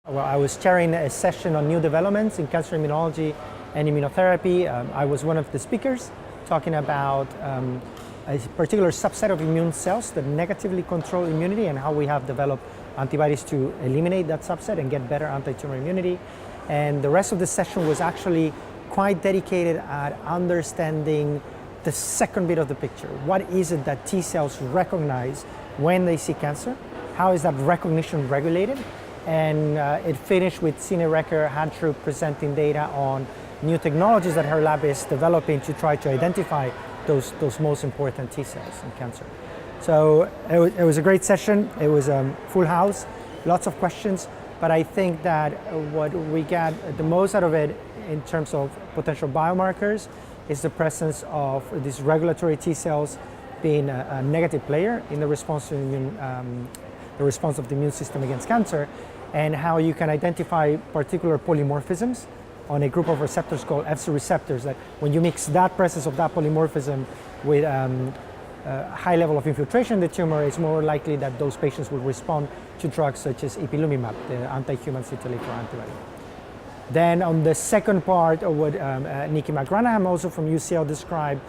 Well, I was chairing a session on new developments in cancer immunology and immunotherapy. I was one of the speakers talking about a particular subset of immune cells that negatively control immunity and how we have developed antibodies to eliminate that subset and get better anti-tumor immunity. And the rest of the session was actually quite dedicated at understanding the second bit of the picture. What is it that T cells recognize when they see cancer? How is that recognition regulated? And it finished with Sine Reker-Hadrup presenting data on new technologies that her lab is developing to try to identify those most important T cells in cancer. So it was a great session. It was a full house, lots of questions, but I think that what we got the most out of it in terms of potential biomarkers is the presence of these regulatory T cells being a negative player in the response to the response of the immune system against cancer, and how you can identify particular polymorphisms on a group of receptors called Fc receptors, that when you mix that presence of that polymorphism with a high level of infiltration in the tumor, it's more likely that those patients will respond to drugs such as ipilimumab, the anti-human CTLA-4 antibody. Then on the second part of what Nikki McGranaham, also from UCL, described,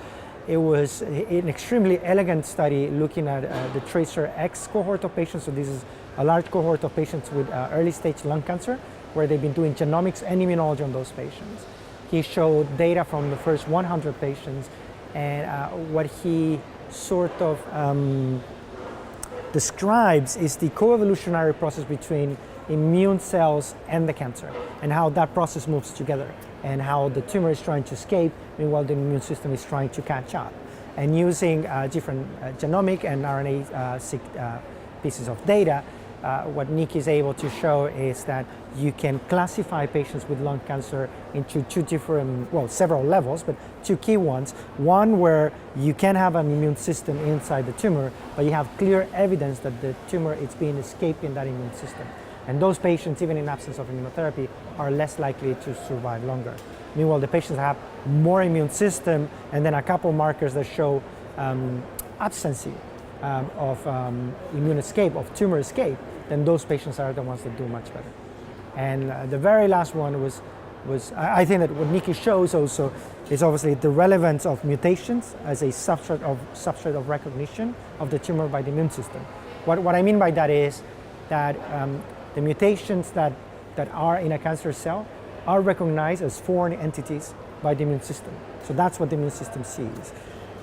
it was an extremely elegant study looking at the TRACERx cohort of patients. So this is a large cohort of patients with early stage lung cancer, where they've been doing genomics and immunology on those patients. He showed data from the first 100 patients, and what he sort of describes is the co-evolutionary process between immune cells and the cancer, and how that process moves together, and how the tumor is trying to escape, meanwhile the immune system is trying to catch up. And using different genomic and RNA-seq pieces of data, what Nick is able to show is that you can classify patients with lung cancer into two different, well, several levels, but two key ones. One where you can have an immune system inside the tumor, but you have clear evidence that the tumor is being escaping that immune system. And those patients, even in absence of immunotherapy, are less likely to survive longer. Meanwhile, the patients that have more immune system and then a couple markers that show absence of immune escape, of tumor escape, then those patients are the ones that do much better. And the very last one was I think that what Nikki shows also is obviously the relevance of mutations as a substrate of recognition of the tumor by the immune system. What I mean by that is that the mutations that are in a cancer cell are recognized as foreign entities by the immune system. So that's what the immune system sees.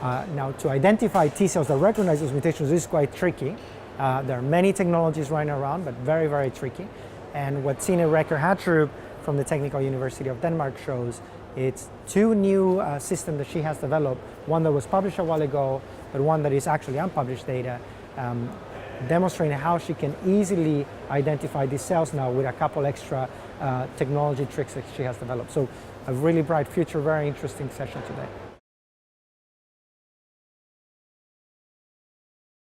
Now, to identify T cells that recognize those mutations is quite tricky. There are many technologies running around, but very, very tricky. And what Sine Reker-Hadrup from the Technical University of Denmark shows, it's two new systems that she has developed, one that was published a while ago, but one that is actually unpublished data, demonstrating how she can easily identify these cells now with a couple extra technology tricks that she has developed. So a really bright future, very interesting session today.